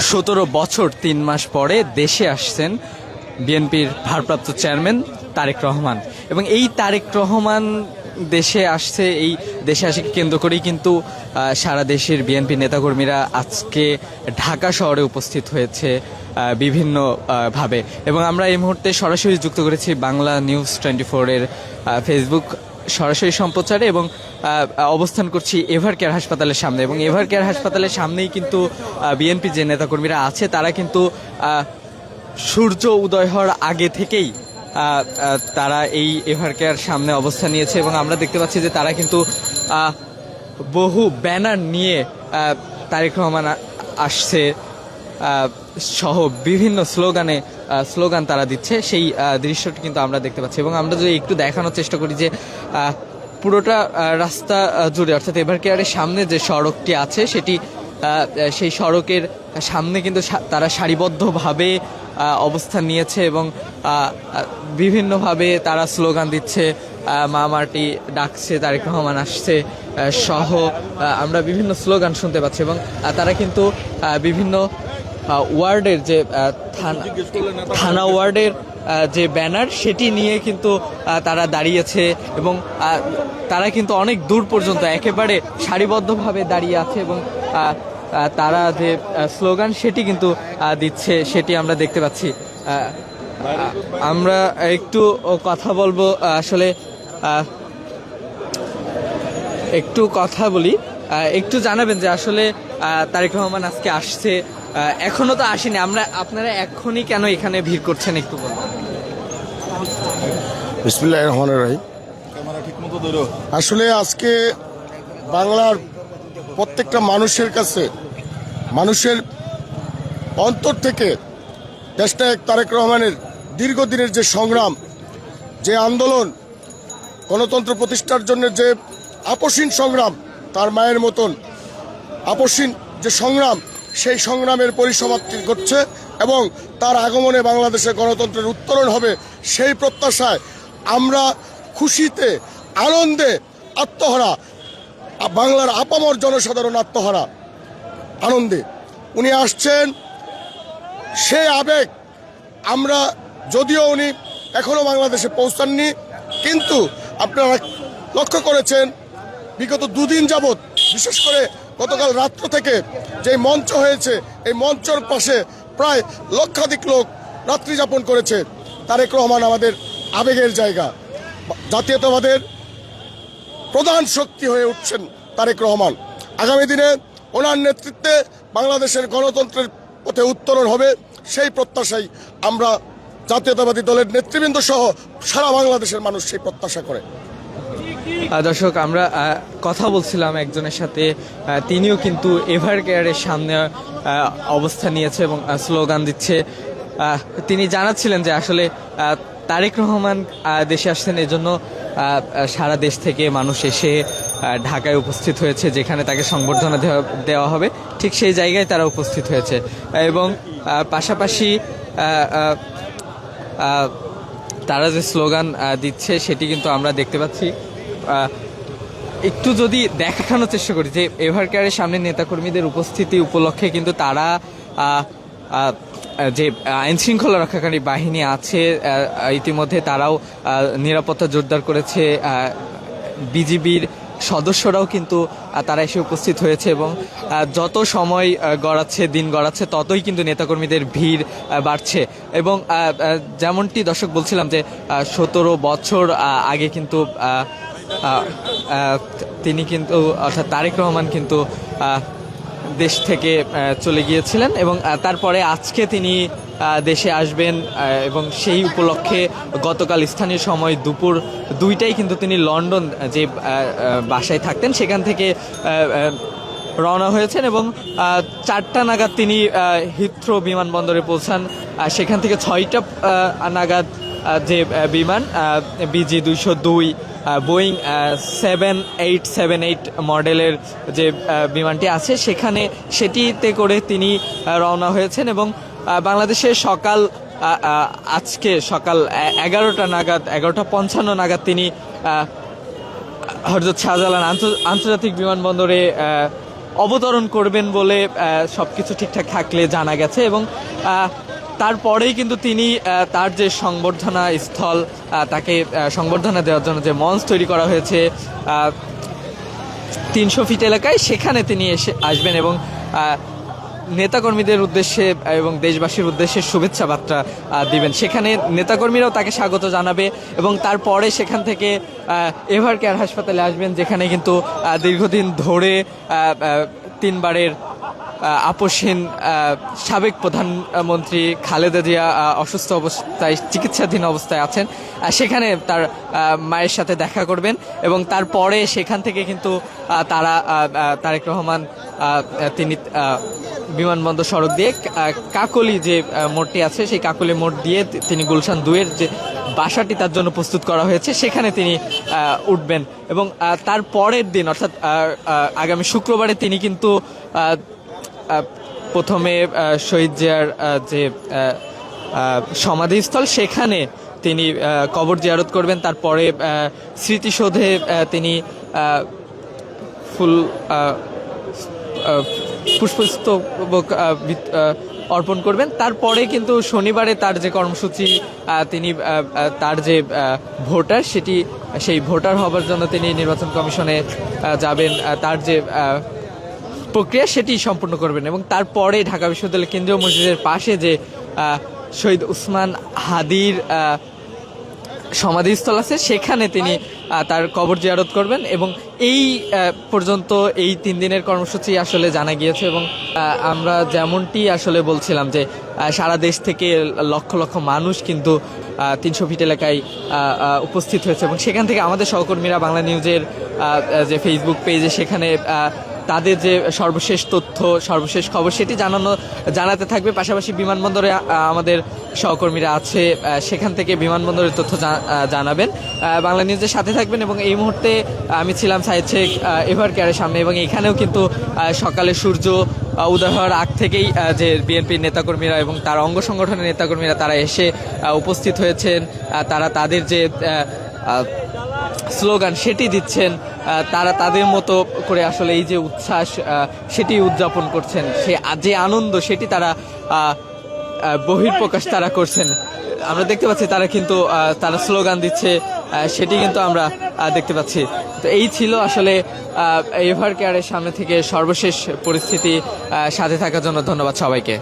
17 বছর 3 মাস পরে দেশে আসছেন বিএনপির ভারপ্রাপ্ত চেয়ারম্যান তারেক রহমান। এবং এই তারেক রহমান দেশে আসছে, এই দেশে আসে কেন্দ্র করেই কিন্তু সারা দেশের বিএনপি নেতাকর্মীরা আজকে ঢাকা শহরে উপস্থিত হয়েছে বিভিন্ন ভাবে। এবং আমরা এই মুহূর্তে সরাসরি যুক্ত করেছি বাংলা নিউজ 24-এর ফেসবুক সরাসরি সম্প্রচারে এবং অবস্থান করছি এভার কেয়ার হাসপাতালের সামনে। এবং এভার কেয়ার হাসপাতালের সামনেই কিন্তু বিএনপি যে নেতাকর্মীরা আছে তারা কিন্তু সূর্য উদয় হওয়ার আগে থেকেই তারা এই এভার কেয়ার সামনে অবস্থান নিয়েছে। এবং আমরা দেখতে পাচ্ছি যে তারা কিন্তু বহু ব্যানার নিয়ে তারেক রহমান আসছে সহ বিভিন্ন স্লোগান তারা দিচ্ছে, সেই দৃশ্যটি কিন্তু আমরা দেখতে পাচ্ছি। এবং আমরা যদি একটু দেখানোর চেষ্টা করি যে পুরোটা রাস্তা জুড়ে, অর্থাৎ এভার কেয়ারের সামনে যে সড়কটি আছে সেটি, সেই সড়কের সামনে কিন্তু তারা সারিবদ্ধভাবে অবস্থান নিয়েছে এবং বিভিন্নভাবে তারা স্লোগান দিচ্ছে, মা মাটি ডাকছে, তারেক রহমান আসছে সহ আমরা বিভিন্ন স্লোগান শুনতে পাচ্ছি। এবং তারা কিন্তু বিভিন্ন ওয়ার্ডের যে থানা ওয়ার্ডের যে ব্যানার সেটি নিয়ে কিন্তু তারা দাঁড়িয়েছে এবং তারা কিন্তু অনেক দূর পর্যন্ত একেবারে সারিবদ্ধভাবে দাঁড়িয়ে আছে এবং তারা যে স্লোগান সেটি কিন্তু দিচ্ছে, সেটি আমরা দেখতে পাচ্ছি। আমরা একটু কথা বলবো, আসলে একটু কথা বলি, একটু জানাবেন যে আসলে তারেক রহমান আজকে আসছে, এখনো তো আসেনি, আপনারা এখনই কেন এখানে ভিড় করছেন একটু বলুন। বিসমিল্লাহির রহমানির রহিম। আসলে আজকে বাংলার প্রত্যেকটা মানুষের কাছে, মানুষের অন্তর থেকে দেশনায়ক তারেক রহমানের দীর্ঘদিনের যে সংগ্রাম, যে আন্দোলন, গণতন্ত্র প্রতিষ্ঠার জন্য যে আপসীন সংগ্রাম, তার মায়ের মতন আপসীন যে সংগ্রাম, সেই সংগ্রামের পরিসমাপ্তি ঘটছে এবং তার আগমনে বাংলাদেশে গণতন্ত্রের উত্তরণ হবে, সেই প্রত্যাশায় আমরা খুশিতে, আনন্দে আত্মহারা, বাংলার আপামর জনসাধারণ আত্মহারা আনন্দে উনি আসছেন। সেই আবেগ আমরা, যদিও উনি এখনও বাংলাদেশে পৌঁছাননি, কিন্তু আপনারা লক্ষ্য করেছেন বিগত দুদিন যাবৎ, বিশেষ করে গতকাল রাত্র থেকে যে মঞ্চ হয়েছে, এই মঞ্চের পাশে প্রায় লক্ষাধিক লোক রাত্রি যাপন করেছে। তারেক রহমান আমাদের আবেগের জায়গা, জাতীয়তাবাদের প্রধান শক্তি হয়ে উঠছেন তারেক রহমান। আগামী দিনে ওনার নেতৃত্বে বাংলাদেশের গণতন্ত্রের পথে উত্তরণ হবে, সেই প্রত্যাশাই আমরা জাতীয়তাবাদী দলের নেতৃবৃন্দ সহ সারা বাংলাদেশের মানুষ সেই প্রত্যাশা করে। দর্শক, আমরা কথা বলছিলাম একজনের সাথে, তিনিও কিন্তু এভার কেয়ারের সামনে অবস্থান নিয়েছে এবং স্লোগান দিচ্ছে। তিনি জানাচ্ছিলেন যে আসলে তারেক রহমান দেশে আসছেন, এজন্য সারা দেশ থেকে মানুষ এসে ঢাকায় উপস্থিত হয়েছে, যেখানে তাকে সংবর্ধনা দেওয়া হবে, ঠিক সেই জায়গায় তারা উপস্থিত হয়েছে। এবং পাশাপাশি তারা যে স্লোগান দিচ্ছে সেটি কিন্তু আমরা দেখতে পাচ্ছি। একটু যদি দেখানোর চেষ্টা করি যে এভার কেয়ারের সামনে নেতাকর্মীদের উপস্থিতি উপলক্ষে কিন্তু তারা যে আইন শৃঙ্খলা রক্ষাকারী বাহিনী আছে ইতিমধ্যে তারাও নিরাপত্তা জোরদার করেছে, বিজিবির সদস্যরাও কিন্তু তারা এসে উপস্থিত হয়েছে। এবং যত সময় গড়াচ্ছে, দিন গড়াচ্ছে, ততই কিন্তু নেতাকর্মীদের ভিড় বাড়ছে। এবং যেমনটি দর্শক বলছিলাম যে 17 বছর আগে কিন্তু তিনি কিন্তু, অর্থাৎ তারেক রহমান কিন্তু দেশ থেকে চলে গিয়েছিলেন এবং তারপরে আজকে তিনি দেশে আসবেন এবং সেই উপলক্ষে গতকাল স্থানীয় সময় দুপুর 2টায় কিন্তু তিনি লন্ডন যে বাসায় থাকতেন সেখান থেকে রওনা হয়েছেন এবং 4টা নাগাদ তিনি হিথ্রো বিমানবন্দরে পৌঁছান। সেখান থেকে 6টা নাগাদ যে বিমান BG 202 বোয়িং 7878 মডেলের যে বিমানটি আছে সেটিতে করে তিনি রওনা হয়েছেন এবং বাংলাদেশের আজকে সকাল 11টা নাগাদ, 11:55 নাগাদ তিনি হযরত শাহজালাল আন্তর্জাতিক বিমানবন্দরে অবতরণ করবেন বলে সবকিছু ঠিকঠাক থাকলে জানা গেছে। এবং তারপরেই কিন্তু তিনি তার যে সংবর্ধনা স্থল, তাকে সংবর্ধনা দেওয়ার জন্য যে মঞ্চ তৈরি করা হয়েছে 300 ফিট এলাকায়, সেখানে তিনি আসবেন এবং নেতাকর্মীদের উদ্দেশ্যে এবং দেশবাসীর উদ্দেশ্যে শুভেচ্ছা বার্তা দিবেন। সেখানে নেতাকর্মীরাও তাকে স্বাগত জানাবে এবং তারপরে সেখান থেকে এভার কেয়ার হাসপাতালে আসবেন, যেখানে কিন্তু দীর্ঘদিন ধরে 3 বারের আপসহীন সাবেক প্রধানমন্ত্রী খালেদা জিয়া অসুস্থ অবস্থায় চিকিৎসাধীন অবস্থায় আছেন। সেখানে তার মায়ের সাথে দেখা করবেন এবং তারপরে সেখান থেকে কিন্তু তারেক রহমান তিনি বিমানবন্দর সড়ক দিয়ে কাকলি যে মোড়টি আছে, সেই কাকলি মোড় দিয়ে তিনি গুলশান 2-এর যে বাসাটি তার জন্য প্রস্তুত করা হয়েছে সেখানে তিনি উঠবেন। এবং তার পরের দিন অর্থাৎ আগামী শুক্রবারে তিনি কিন্তু প্রথমে শহীদ জিয়ার যে সমাধিস্থল, সেখানে তিনি কবর জিয়ারত করবেন। তারপরে স্মৃতিসৌধে তিনি পুষ্পস্তবক অর্পণ করবেন। তারপরে কিন্তু শনিবারে তার যে কর্মসূচি, তিনি তার যে ভোটার, সেই ভোটার হবার জন্য তিনি নির্বাচন কমিশনে যাবেন, তার যে প্রক্রিয়া সেটি সম্পূর্ণ করবেন। এবং তারপরে ঢাকা বিশ্ববিদ্যালয় কেন্দ্রীয় মসজিদের পাশে যে শহীদ উসমান হাদির সমাধিস্থল আছে, সেখানে তিনি তার কবর জিয়ারত করবেন। এবং এই পর্যন্ত এই 3 দিনের কর্মসূচি আসলে জানা গিয়েছে। এবং আমরা যেমনটি আসলে বলছিলাম যে সারা দেশ থেকে লক্ষ লক্ষ মানুষ কিন্তু 300 ফিট এলাকায় উপস্থিত হয়েছে এবং সেখান থেকে আমাদের সহকর্মীরা বাংলা নিউজের যে ফেসবুক পেজে সেখানে তাদের যে সর্বশেষ তথ্য, সর্বশেষ খবর সেটি জানাতে থাকবে। পাশাপাশি বিমানবন্দরে আমাদের সহকর্মীরা আছে, সেখান থেকে বিমানবন্দরের তথ্য জানাবেন। বাংলা নিউজের সাথে থাকবেন। এবং এই মুহূর্তে আমি ছিলাম সাইদ শেখ এভার কেয়ারের সামনে এবং এখানেও কিন্তু সকালে সূর্য উদয় হওয়ার আগ থেকেই যে বিএনপির নেতাকর্মীরা এবং তার অঙ্গ সংগঠনের নেতাকর্মীরা তারা এসে উপস্থিত হয়েছেন। তারা তাদের যে স্লোগান সেটি দিচ্ছেন, তারা তাদের মতো করে আসলে এই যে উচ্ছ্বাস সেটি উদযাপন করছেন, যে আনন্দ সেটি তারা বহিঃপ্রকাশ তারা করছেন। আমরা দেখতে পাচ্ছি তারা কিন্তু তারা স্লোগান দিচ্ছে, সেটি কিন্তু আমরা দেখতে পাচ্ছি। তো এই ছিল আসলে এভার কেয়ারের সামনে থেকে সর্বশেষ পরিস্থিতি। সাথে থাকার জন্য ধন্যবাদ সবাইকে।